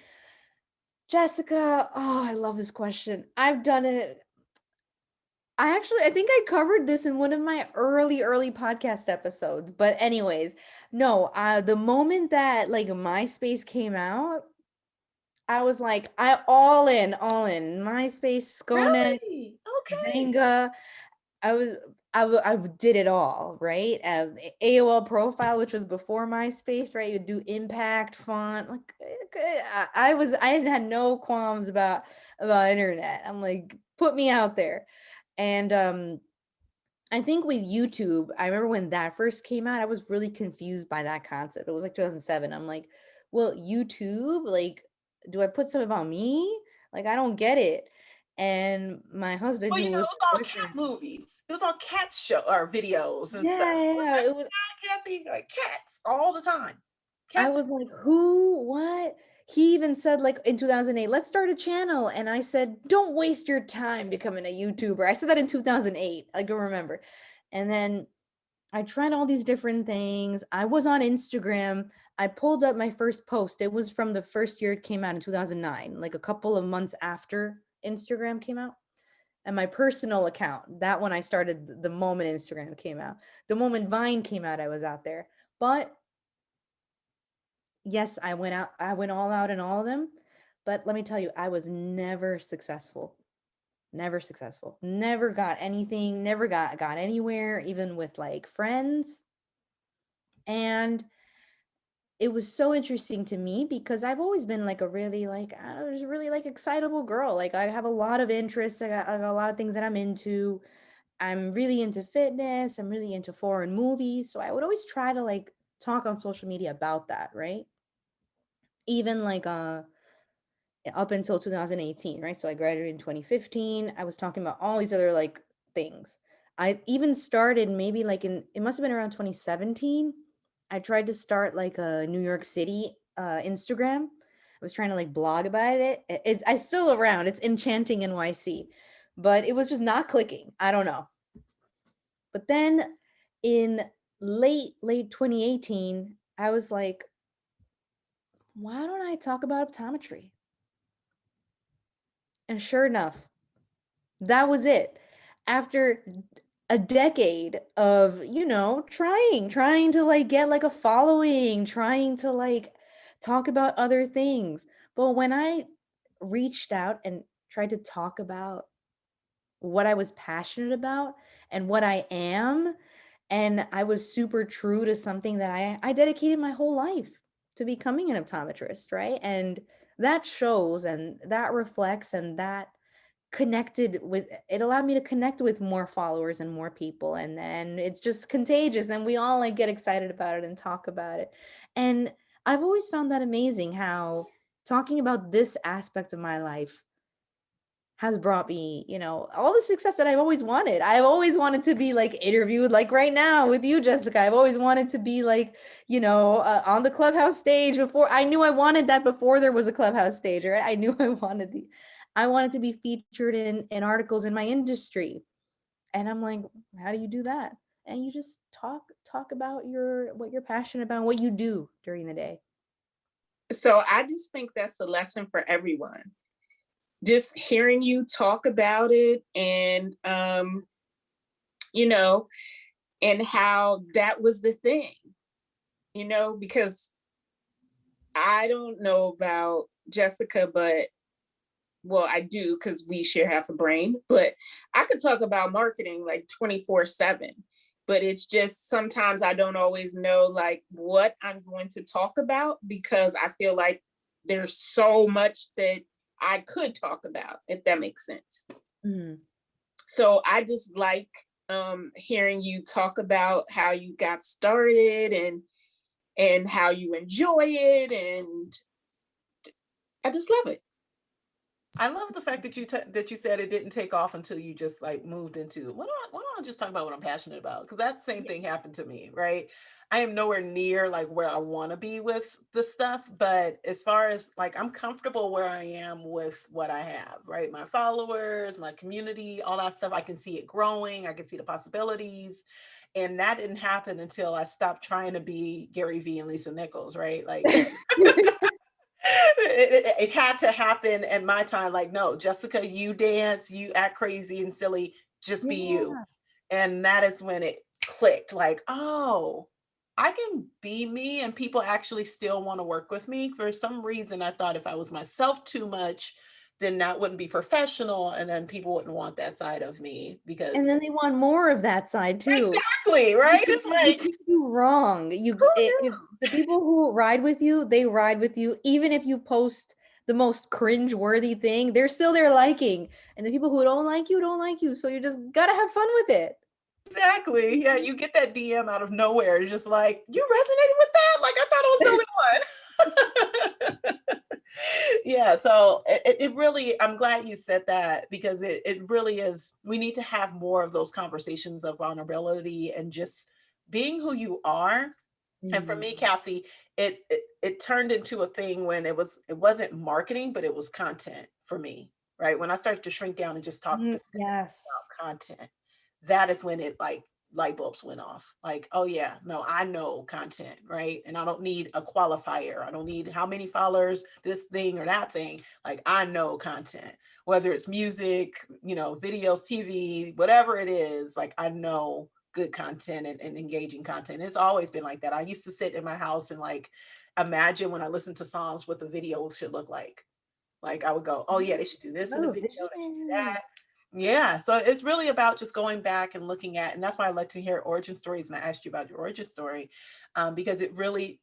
[SPEAKER 3] Jessica, oh, I love this question. I've done it. I think I covered this in one of my early podcast episodes. But anyways, no, the moment that like MySpace came out, I was like, all in. MySpace, Sconet,
[SPEAKER 1] Really? Okay.
[SPEAKER 3] Zanga. I was I did it all, right? AOL profile, which was before MySpace, right? You do impact font. Like I didn't had no qualms about internet. I'm like, put me out there. And I think with YouTube, I remember when that first came out, I was really confused by that concept. It was like 2007. I'm like, well, YouTube, like, do I put something about me? Like, I don't get it. And my husband,
[SPEAKER 1] Well,
[SPEAKER 3] who
[SPEAKER 1] it
[SPEAKER 3] was
[SPEAKER 1] was
[SPEAKER 3] my
[SPEAKER 1] all cat
[SPEAKER 3] boyfriend,
[SPEAKER 1] movies. It was all cat show or videos and
[SPEAKER 3] yeah,
[SPEAKER 1] stuff.
[SPEAKER 3] yeah,
[SPEAKER 1] What
[SPEAKER 3] yeah, it was.
[SPEAKER 1] the heck, Kathy? Like cats all the time.
[SPEAKER 3] I
[SPEAKER 1] Cats.
[SPEAKER 3] was like, who? What? he even said like in 2008, let's start a channel. And I said, don't waste your time becoming a YouTuber. I said that in 2008. I don't remember. And then I tried all these different things. I was on Instagram. I pulled up my first post. It was from the first year it came out in 2009, like a couple of months after Instagram came out. And my personal account, that one I started the moment Instagram came out. The moment Vine came out, I was out there. But yes, I went all out in all of them. But let me tell you, I was never successful. Never successful. Never got anything, never got anywhere, even with like friends. And it was so interesting to me because I've always been like a really like I was really like excitable girl. Like I have a lot of interests. I got a lot of things that I'm into. I'm really into fitness. I'm really into foreign movies. So I would always try to like talk on social media about that, right? Even like up until 2018, right? So I graduated in 2015. I was talking about all these other like things. I even started maybe like it must have been around 2017. I tried to start like a New York City Instagram. I was trying to like blog about it. I still around. It's Enchanting NYC, but it was just not clicking. I don't know. But then in late 2018, I was like, why don't I talk about optometry? And sure enough, that was it. After a decade of, trying to like get like a following, trying to like talk about other things. But when I reached out and tried to talk about what I was passionate about and what I am, and I was super true to something that I dedicated my whole life to becoming an optometrist, right? And that shows and that reflects and that connected with it allowed me to connect with more followers and more people, and then it's just contagious and we all like get excited about it and talk about it. And I've always found that amazing how talking about this aspect of my life has brought me, all the success that I've always wanted. I've always wanted to be like interviewed, like right now with you, Jessica. I've always wanted to be like, on the Clubhouse stage before. I knew I wanted that before there was a Clubhouse stage, right? I knew I wanted to be featured in articles in my industry. And I'm like, how do you do that? And you just talk about what you're passionate about and what you do during the day.
[SPEAKER 2] So I just think that's a lesson for everyone. Just hearing you talk about it and, and how that was the thing, because I don't know about Jessica, but well, I do because we share half a brain, but I could talk about marketing like 24/7, but it's just sometimes I don't always know like what I'm going to talk about because I feel like there's so much that I could talk about, if that makes sense.
[SPEAKER 3] Mm.
[SPEAKER 2] So I just like hearing you talk about how you got started and how you enjoy it, and I just love it.
[SPEAKER 1] I love the fact that you said it didn't take off until you just like moved into why don't I just talk about what I'm passionate about? Because that same thing happened to me, right? I am nowhere near like where I want to be with the stuff, but as far as like I'm comfortable where I am with what I have, right? My followers, my community, all that stuff. I can see it growing. I can see the possibilities. And that didn't happen until I stopped trying to be Gary Vee and Lisa Nichols, right? Like it had to happen in my time. Like, no, Jessica, you dance, you act crazy and silly, just be you. And that is when it clicked like, oh, I can be me and people actually still want to work with me. For some reason, I thought if I was myself too much, then that wouldn't be professional. And then people wouldn't want that side of me because.
[SPEAKER 3] And then they want more of that side too.
[SPEAKER 1] Exactly, right? It's like.
[SPEAKER 3] You wrong. If the people who ride with you, they ride with you. Even if you post the most cringe-worthy thing, they're still there liking. And the people who don't like you, don't like you. So you just gotta have fun with it.
[SPEAKER 1] Exactly. Yeah, you get that DM out of nowhere. It's just like, you resonated with that? Like, I thought I was the only one. Yeah, so it really, I'm glad you said that because it really is, we need to have more of those conversations of vulnerability and just being who you are And for me,
[SPEAKER 3] Mhm.
[SPEAKER 1] Kathy, it turned into a thing when it wasn't marketing, but it was content for me, right? When I started to shrink down and just talk specifically
[SPEAKER 3] Yes.
[SPEAKER 1] about content, that is when it like light bulbs went off. Like, oh yeah, no, I know content, right? And I don't need a qualifier. I don't need how many followers, this thing or that thing. Like, I know content, whether it's music, videos, TV, whatever it is. Like, I know good content and engaging content. It's always been like that. I used to sit in my house and like imagine when I listened to songs what the video should look like. Like, I would go, oh yeah, they should do this in the
[SPEAKER 3] Oh,
[SPEAKER 1] video, they should do
[SPEAKER 3] vision.
[SPEAKER 1] that. Yeah, so it's really about just going back and looking at, and that's why I like to hear origin stories. And I asked you about your origin story, because it really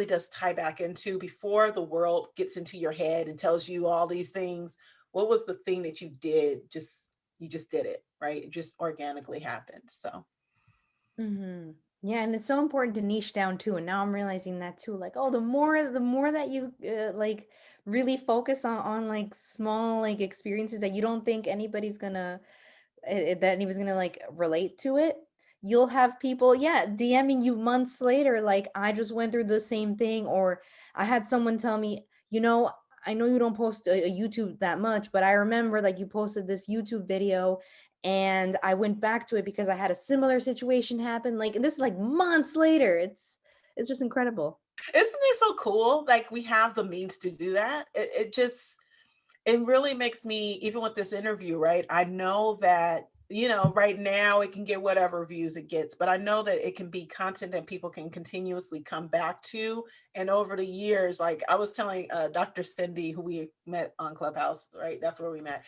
[SPEAKER 1] does tie back into before the world gets into your head and tells you all these things. What was the thing that you did? You just did it, right? It just organically happened. So
[SPEAKER 3] Hmm. Yeah, and it's so important to niche down too. And now I'm realizing that too. Like, oh, the more that you like really focus on like small like experiences that you don't think anybody's gonna that anyone's gonna like relate to it, you'll have people, yeah, DMing you months later, like, I just went through the same thing. Or I had someone tell me, I know you don't post a YouTube that much, but I remember like you posted this YouTube video and I went back to it because I had a similar situation happen. Like, and this is like months later. It's just incredible.
[SPEAKER 1] isn't it so cool? Like we have the means to do that. It really makes me, even with this interview, right? I know that, right now it can get whatever views it gets, but I know that it can be content that people can continuously come back to. And over the years, like I was telling Dr. Cindy, who we met on Clubhouse, right? That's where we met.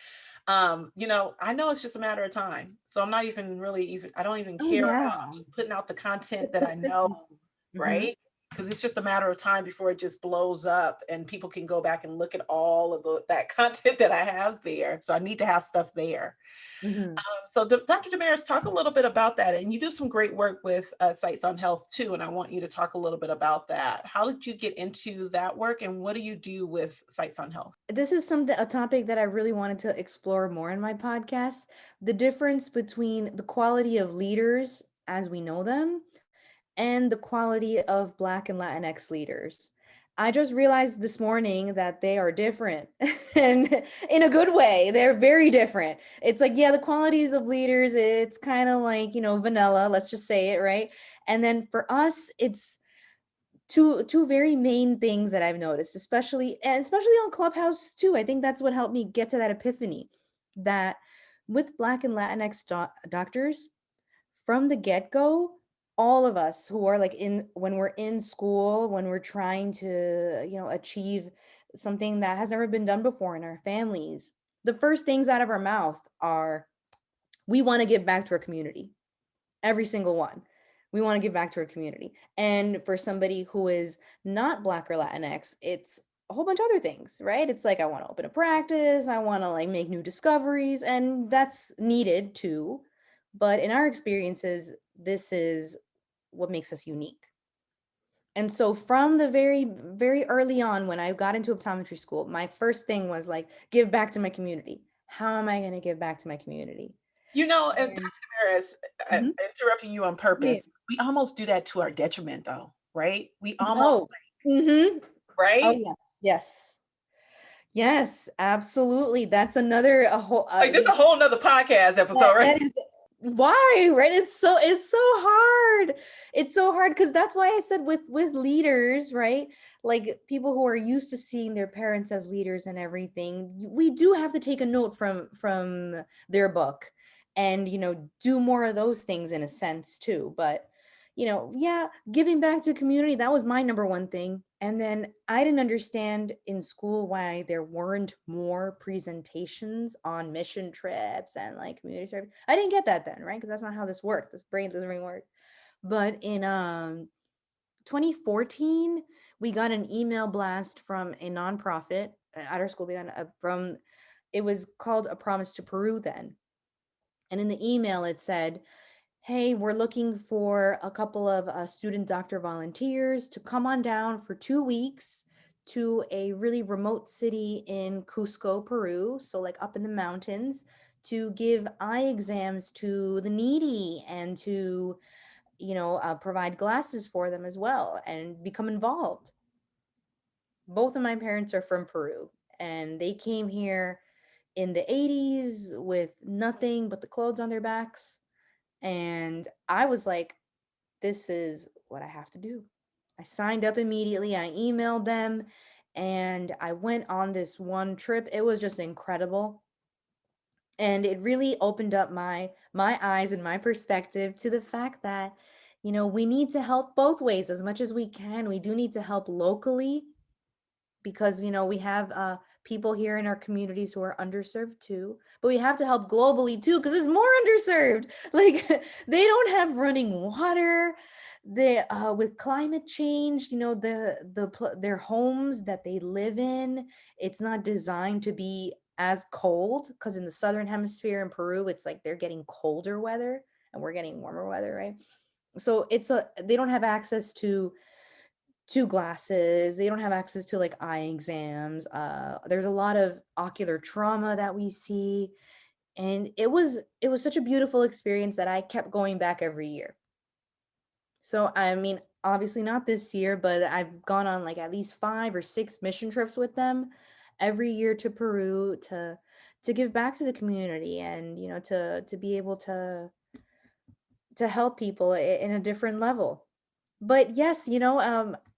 [SPEAKER 1] I know it's just a matter of time. So I'm not even really I don't even
[SPEAKER 3] Oh
[SPEAKER 1] care
[SPEAKER 3] yeah.
[SPEAKER 1] about just putting out the
[SPEAKER 3] The
[SPEAKER 1] content that I know,
[SPEAKER 3] consistency. Hmm.
[SPEAKER 1] right? Because it's just a matter of time before it just blows up and people can go back and look at all of that content that I have there. So I need to have stuff there.
[SPEAKER 3] Hmm.
[SPEAKER 1] So Dr. Damaris, talk a little bit about that. And you do some great work with Sites on Health too. And I want you to talk a little bit about that. How did you get into that work and what do you do with Sites on Health?
[SPEAKER 3] This is a topic that I really wanted to explore more in my podcast. The difference between the quality of leaders as we know them and the quality of Black and Latinx leaders. I just realized this morning that they are different and in a good way. They're very different. It's like, yeah, the qualities of leaders, it's kind of like, vanilla, let's just say it, right? And then for us, it's two very main things that I've noticed, especially on Clubhouse too. I think that's what helped me get to that epiphany that with Black and Latinx doctors from the get-go, all of us who are like in when we're in school, when we're trying to, achieve something that has never been done before in our families, the first things out of our mouth are, we want to give back to our community. Every single one. We want to give back to our community. And for somebody who is not Black or Latinx, it's a whole bunch of other things, right? It's like, I want to open a practice, I want to like make new discoveries, and that's needed too. But in our experiences, this is what makes us unique. And so from the very, very early on, when I got into optometry school, my first thing was like, give back to my community. How am I going to give back to my community?
[SPEAKER 1] And
[SPEAKER 3] And
[SPEAKER 1] Dr. Damaris,
[SPEAKER 3] mhm.
[SPEAKER 1] interrupting you on
[SPEAKER 3] Yeah.
[SPEAKER 1] purpose, we almost do that to our detriment though, right? We almost,
[SPEAKER 3] Oh, hmm. Oh
[SPEAKER 1] right?
[SPEAKER 3] yes, yes, yes, absolutely. That's another a whole
[SPEAKER 1] Like this is a whole nother podcast episode, right?
[SPEAKER 3] that is why, right? It's so hard. It's so hard because that's why I said with leaders, right? Like people who are used to seeing their parents as leaders and everything, we do have to take a note from their book and do more of those things in a sense too. But yeah, giving back to community, that was my number one thing. And then I didn't understand in school why there weren't more presentations on mission trips and like community service. I didn't get that then, right? Because that's not how this worked. This brain doesn't really work. But in 2014, we got an email blast from a nonprofit at our school. We got from, it was called A Promise to Peru then. And in the email, it said, hey, we're looking for a couple of student doctor volunteers to come on down for 2 weeks to a really remote city in Cusco, Peru, so like up in the mountains, to give eye exams to the needy and to provide glasses for them as well and become involved. Both of my parents are from Peru, and they came here in the 80s with nothing but the clothes on their backs. And I was like, this is what I have to do. I signed up immediately. I emailed them and I went on this one trip. It was just incredible. And it really opened up my eyes and my perspective to the fact that, we need to help both ways as much as we can. We do need to help locally because, we have people here in our communities who are underserved too, but we have to help globally too because it's more underserved. Like they don't have running water. They with climate change, their homes that they live in, it's not designed to be as cold, because in the southern hemisphere in Peru it's like they're getting colder weather and we're getting warmer weather, right? So they don't have access to glasses. They don't have access to like eye exams. There's a lot of ocular trauma that we see, and it was such a beautiful experience that I kept going back every year. So I mean, obviously not this year, but I've gone on like at least 5 or 6 mission trips with them every year to Peru to give back to the community, and to be able to help people in a different level. But yes,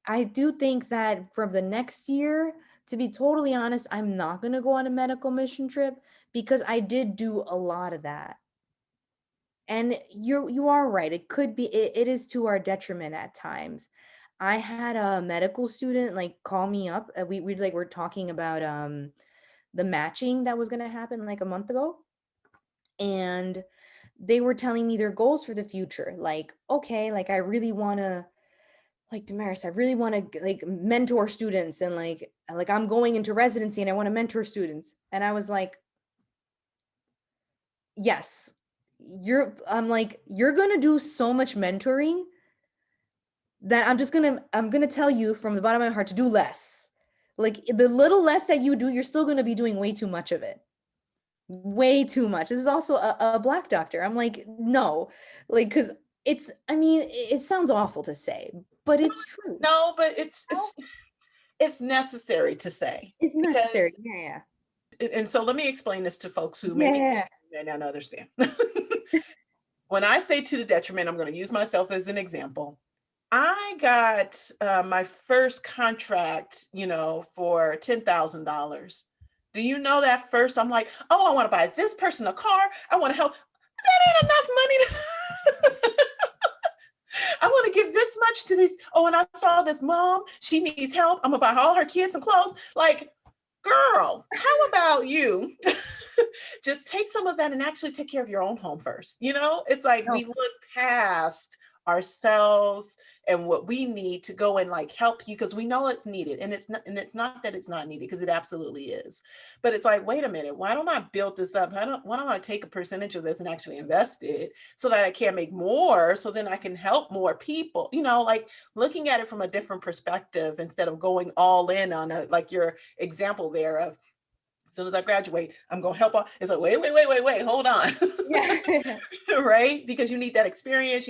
[SPEAKER 3] I do think that from the next year, to be totally honest, I'm not going to go on a medical mission trip because I did do a lot of that. And you are right. It could be, it is to our detriment at times. I had a medical student like call me up. We like we're talking about the matching that was going to happen like a month ago. And they were telling me their goals for the future. Like, okay, like I really want to, like, Damaris, I really want to like mentor students, and like I'm going into residency and I want to mentor students. And I was like, yes, I'm like, you're going to do so much mentoring that I'm going to tell you from the bottom of my heart to do less. Like the little less that you do, you're still going to be doing way too much of it. Way too much. This is also a Black doctor. I'm like, no, like, because I mean, it sounds awful to say, but it's true.
[SPEAKER 1] No, but it's necessary to say.
[SPEAKER 3] It's necessary. Yeah.
[SPEAKER 1] And so let me explain this to folks who maybe may not understand. When I say to the detriment, I'm going to use myself as an example. I got my first contract, for $10,000. Do you know that first I'm like, oh, I want to buy this person a car. I want to help. That ain't enough money. I want to give this much to this. Oh, and I saw this mom. She needs help. I'm going to buy all her kids some clothes. Like, girl, how about you just take some of that and actually take care of your own home first? It's like we look past ourselves and what we need to go and like help you because we know it's needed, and it's not that it's not needed, because it absolutely is. But it's like, wait a minute, why don't I build this up? Why don't I take a percentage of this and actually invest it so that I can make more, so then I can help more people? Like looking at it from a different perspective instead of going all in on like your example there of, as soon as I graduate, I'm going to help out. It's like, wait, hold on.
[SPEAKER 3] Yeah.
[SPEAKER 1] Right? Because you need that experience.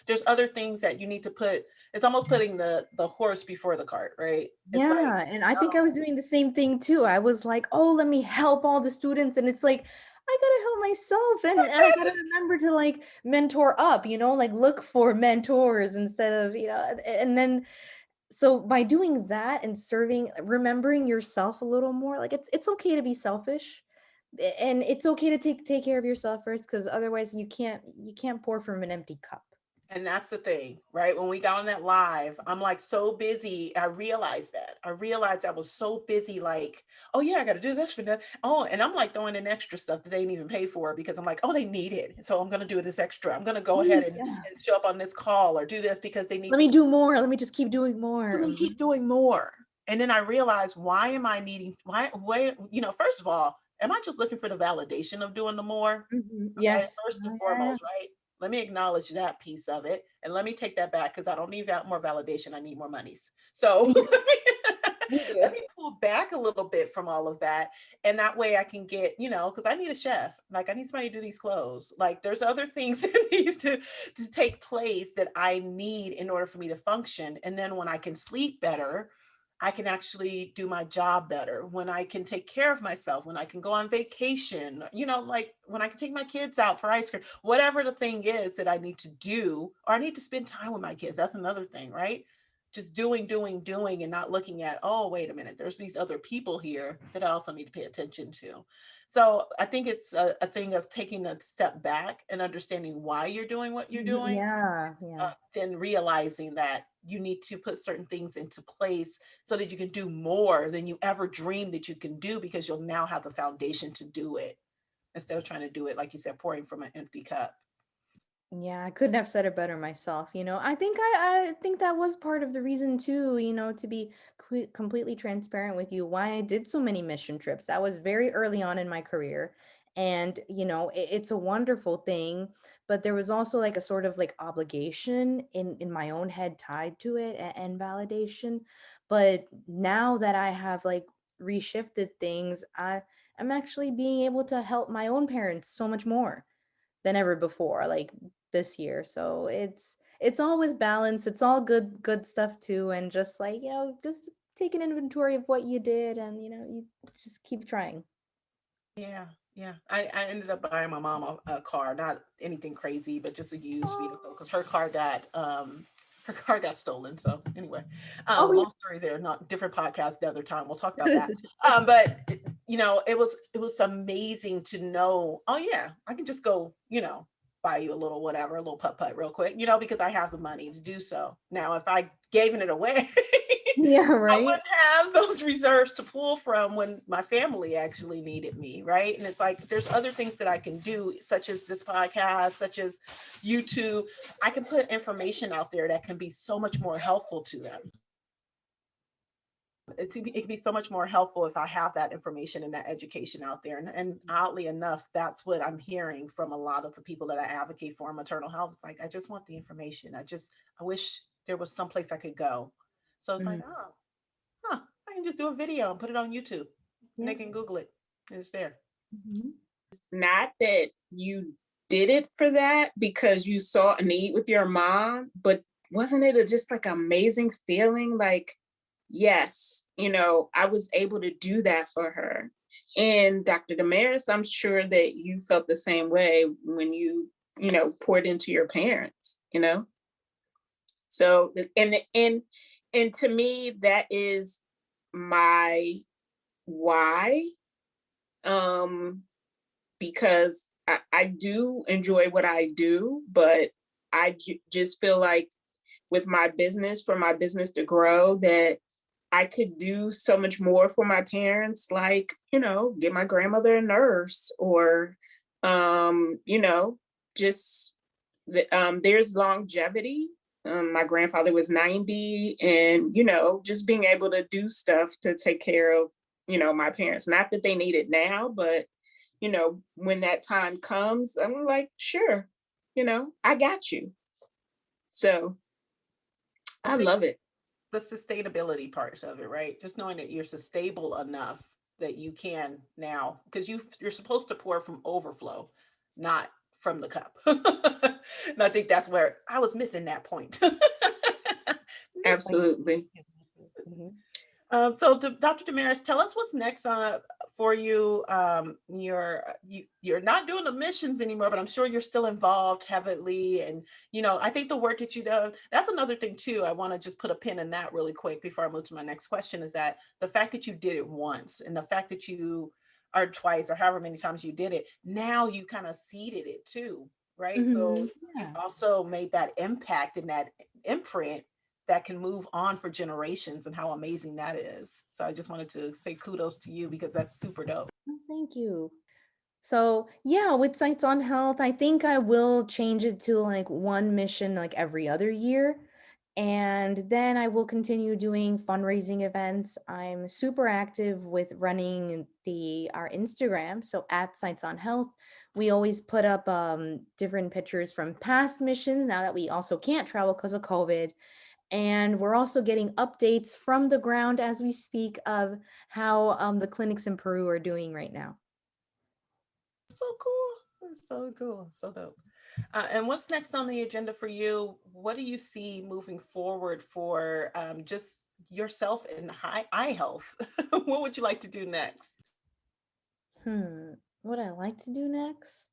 [SPEAKER 1] There's other things that you need to put. It's almost putting the horse before the cart, right?
[SPEAKER 3] Yeah. Like, and I think I was doing the same thing too. I was like, oh, let me help all the students. And it's like, I gotta help myself, and I gotta remember to like mentor up, like look for mentors instead of, and then so by doing that and remembering yourself a little more, like it's okay to be selfish, and it's okay to take care of yourself first, because otherwise you can't pour from an empty cup.
[SPEAKER 1] And that's the thing, right? When we got on that live, I'm like so busy. I realized I was so busy, like, oh yeah, I got to do this for that. Oh, and I'm like throwing in extra stuff that they didn't even pay for, because I'm like, oh, they need it. So I'm going to do this extra. I'm going to go ahead and show up on this call or do this because they need.
[SPEAKER 3] Let me do more. Let me just keep doing more.
[SPEAKER 1] Let me keep doing more. And then I realized, why am I needing, first of all, am I just looking for the validation of doing the more?
[SPEAKER 3] Yes.
[SPEAKER 1] Okay, first and foremost, right? Let me acknowledge that piece of it, and let me take that back, because I don't need more validation. I need more monies. So
[SPEAKER 3] do.
[SPEAKER 1] let me pull back a little bit from all of that. And that way I can get, because I need a chef. Like I need somebody to do these clothes. Like there's other things that needs to take place that I need in order for me to function. And then when I can sleep better, I can actually do my job better, when I can take care of myself, when I can go on vacation, like when I can take my kids out for ice cream, whatever the thing is that I need to do, or I need to spend time with my kids. That's another thing, right? Just doing, and not looking at, oh, wait a minute, there's these other people here that I also need to pay attention to. So I think it's a thing of taking a step back and understanding why you're doing what you're doing,
[SPEAKER 3] Yeah, yeah.
[SPEAKER 1] then realizing that you need to put certain things into place so that you can do more than you ever dreamed that you can do, because you'll now have the foundation to do it, instead of trying to do it, like you said, pouring from an empty cup.
[SPEAKER 3] Yeah, I couldn't have said it better myself. I think that was part of the reason too, to be completely transparent with you, why I did so many mission trips. That was very early on in my career. And, it's a wonderful thing, but there was also like a sort of like obligation in my own head tied to it, and validation. But now that I have like reshifted things, I'm actually being able to help my own parents so much more than ever before, like this year. So it's all with balance. It's all good stuff too. And just like, just take an inventory of what you did, and you just keep trying.
[SPEAKER 1] Yeah, yeah. I ended up buying my mom a car, not anything crazy, but just a used vehicle, because her car got stolen. So anyway,
[SPEAKER 3] Oh
[SPEAKER 1] long story there. Not different podcast. The other time we'll talk about
[SPEAKER 3] yeah.
[SPEAKER 1] that. But it was amazing to know. Oh yeah, I can just go. Buy you a little whatever, a little putt putt real quick. Because I have the money to do so. Now, if I gave it away.
[SPEAKER 3] Yeah,
[SPEAKER 1] I
[SPEAKER 3] right.
[SPEAKER 1] wouldn't have those reserves to pull from when my family actually needed me, right? And it's like there's other things that I can do, such as this podcast, such as YouTube. I can put information out there that can be so much more helpful to them. It can be so much more helpful if I have that information and that education out there. And oddly enough, that's what I'm hearing from a lot of the people that I advocate for in maternal health. It's like, I just want the information. I wish there was someplace I could go. So it's like,
[SPEAKER 3] Mhm.
[SPEAKER 1] oh, I can just do a video and put it on YouTube, and
[SPEAKER 3] Yeah.
[SPEAKER 1] they can Google it, and it's there.
[SPEAKER 3] Mhm.
[SPEAKER 2] Not that you did it for that because you saw a need with your mom, but wasn't it just like amazing feeling like, yes, I was able to do that for her. And Dr. Damaris, I'm sure that you felt the same way when poured into your parents. So, and to me, that is my why. Because I do enjoy what I do, but I just feel like with my business, for my business to grow, that I could do so much more for my parents, like, get my grandmother a nurse, or, just there's longevity. My grandfather was 90, and, just being able to do stuff to take care of, my parents. Not that they need it now, but when that time comes, I'm like, sure, I got you. So
[SPEAKER 1] I
[SPEAKER 2] I
[SPEAKER 1] think
[SPEAKER 2] love it.
[SPEAKER 1] the sustainability part of it, right? Just knowing that you're sustainable enough that you can now, because you're supposed to pour from overflow, not from the cup. And I think that's where I was missing that point. Missing.
[SPEAKER 2] Absolutely.
[SPEAKER 3] Mhm.
[SPEAKER 1] So, Dr. Damaris, tell us what's next for you. You're not doing the missions anymore, but I'm sure you're still involved heavily. And I think the work that you do, that's another thing too. I want to just put a pin in that really quick before I move to my next question. Is that the fact that you did it once, and the fact that you or twice, or however many times you did it, now you kind of seeded it too, right? So
[SPEAKER 3] Mhm.
[SPEAKER 1] you've
[SPEAKER 3] Yeah.
[SPEAKER 1] also made that impact and that imprint that can move on for generations, and how amazing that is. So I just wanted to say kudos to you, because that's super dope.
[SPEAKER 3] Oh, thank you. So yeah, with Sites on Health, I think I will change it to like one mission like every other year. And then I will continue doing fundraising events. I'm super active with running our Instagram. So at Sites on Health, we always put up different pictures from past missions now that we also can't travel because of COVID. And we're also getting updates from the ground as we speak of how the clinics in Peru are doing right now.
[SPEAKER 1] So cool. That's so cool. So dope. And what's next on the agenda for you? What do you see moving forward for just yourself and eye health? What would you like to do next?
[SPEAKER 3] What I like to do next?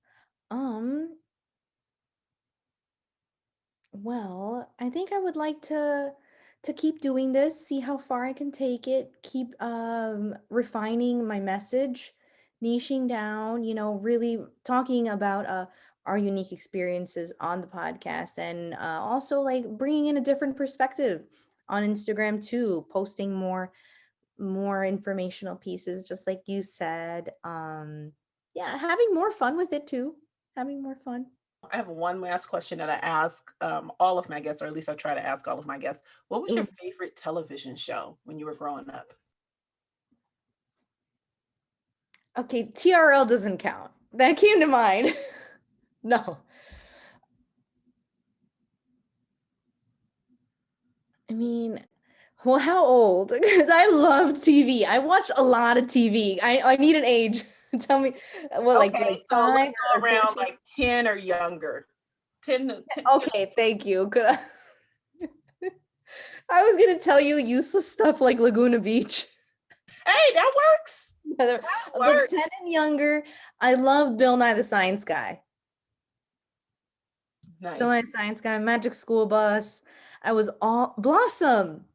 [SPEAKER 3] Um, Well, I think I would like to keep doing this, see how far I can take it, keep refining my message, niching down, really talking about our unique experiences on the podcast, and also like bringing in a different perspective on Instagram too, posting more informational pieces just like you said. Yeah, having more fun with it too. Having more fun.
[SPEAKER 1] I have one last question that I ask all of my guests, or at least I try to ask all of my guests. What was your favorite television show when you were growing up?
[SPEAKER 3] Okay, TRL doesn't count. That came to mind. No. I mean, well, how old? Because I loved TV. I watched a lot of TV. I need an age. Tell me what, like
[SPEAKER 1] Okay, so let's
[SPEAKER 3] 5
[SPEAKER 1] go
[SPEAKER 3] or
[SPEAKER 1] around
[SPEAKER 3] 13?
[SPEAKER 1] like 10 or younger. 10 to 10.
[SPEAKER 3] Okay, thank you. 'Cause I was gonna tell you useless stuff like Laguna Beach.
[SPEAKER 1] Hey, that works. That
[SPEAKER 3] But
[SPEAKER 1] works.
[SPEAKER 3] 10 and younger, I love Bill Nye the Science Guy. Bill
[SPEAKER 1] Nice.
[SPEAKER 3] Nye the Science Guy, Magic School Bus. I was all Blossom.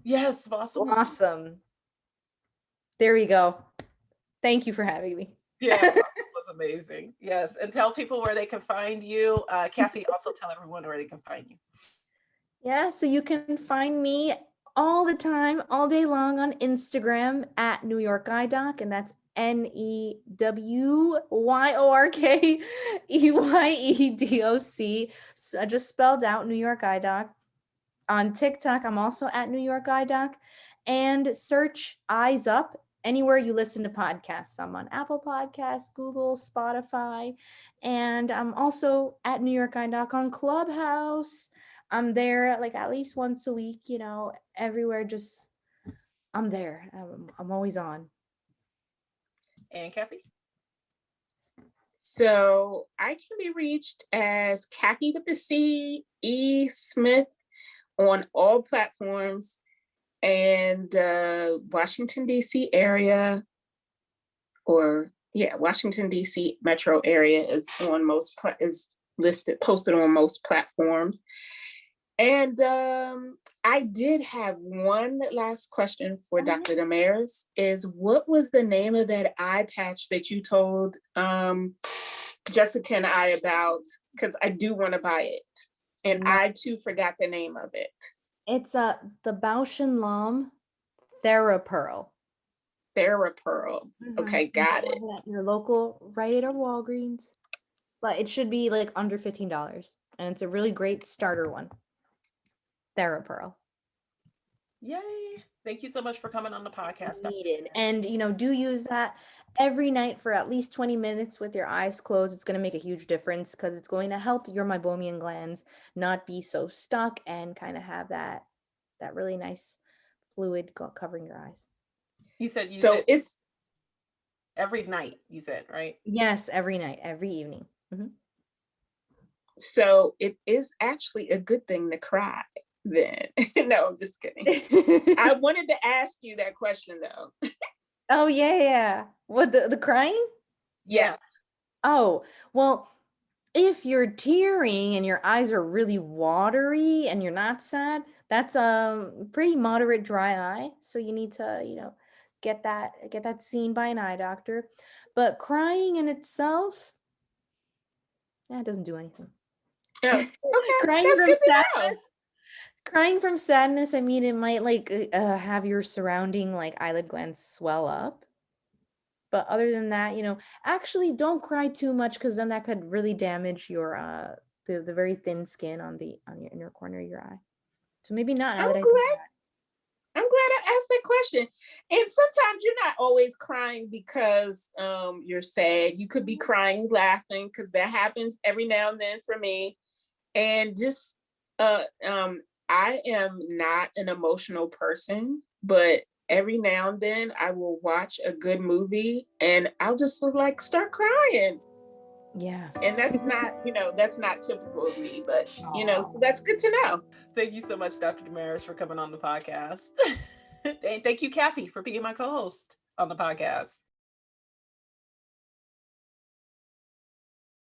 [SPEAKER 1] Yes, Blossom was,
[SPEAKER 3] Blossom. There we go. Thank you for having me.
[SPEAKER 1] yeah, Blossom was amazing. Yes, and tell people where they can find you. Kathy, also tell everyone where they can find you.
[SPEAKER 3] Yeah, so you can find me all the time, all day long on Instagram at Newyorkeyedoc, and that's NEWYORKEYEDOC. So I just spelled out Newyorkeyedoc. On TikTok, I'm also at Newyorkeyedoc, and search Eyes Up anywhere you listen to podcasts. I'm on Apple Podcasts, Google, Spotify, and I'm also at Newyorkeyedoc on Clubhouse. I'm there like at least once a week, everywhere. Just I'm there. I'm always on.
[SPEAKER 1] And Kathy?
[SPEAKER 2] So I can be reached as Kathy with the C, E Smith on all platforms, and Washington, D.C. area, or Washington, D.C. metro area is on is posted on most platforms. And I did have one last question for Dr. Damaris, is what was the name of that eye patch that you told Jessica and I about? Because I do want to buy it. And
[SPEAKER 3] Yes.
[SPEAKER 2] I too forgot the name of it.
[SPEAKER 3] It's the Bausch and Lomb TheraPearl.
[SPEAKER 2] TheraPearl. Okay, got it.
[SPEAKER 3] At your local Rite Aid or Walgreens, but it should be like under $15, and it's a really great starter one. TheraPearl.
[SPEAKER 1] Yay. Thank you so much for coming on the podcast.
[SPEAKER 3] Needed. And do use that every night for at least 20 minutes with your eyes closed. It's going to make a huge difference because it's going to help your meibomian glands not be so stuck and kind of have that really nice fluid covering your eyes.
[SPEAKER 1] You said
[SPEAKER 2] it's
[SPEAKER 1] every night, you said, right?
[SPEAKER 3] Yes, every night, every evening. Mm-hmm.
[SPEAKER 2] So it is actually a good thing to cry then. No, I'm just kidding. I wanted to ask you that question though.
[SPEAKER 3] Oh yeah. What, the crying?
[SPEAKER 2] Yes.
[SPEAKER 3] Oh, well, if you're tearing and your eyes are really watery and you're not sad, that's a pretty moderate dry eye. So you need to, get that seen by an eye doctor. But crying in itself, it doesn't do anything.
[SPEAKER 2] Oh, okay.
[SPEAKER 3] Crying
[SPEAKER 2] That's
[SPEAKER 3] from
[SPEAKER 2] good to
[SPEAKER 3] sadness.
[SPEAKER 2] know.
[SPEAKER 3] Crying from sadness, I mean, it might like have your surrounding like eyelid glands swell up. But other than that, actually don't cry too much, because then that could really damage your the very thin skin on your inner corner of your eye. So maybe not.
[SPEAKER 2] I'm glad I asked that question. And sometimes you're not always crying because you're sad. You could be crying laughing, because that happens every now and then for me. And just I am not an emotional person, but every now and then I will watch a good movie and I'll just like start crying.
[SPEAKER 3] Yeah.
[SPEAKER 2] And that's not, that's not typical of me, but so that's good to know.
[SPEAKER 1] Thank you so much, Dr. Damaris, for coming on the podcast. And thank you, Kathy, for being my co-host on the podcast.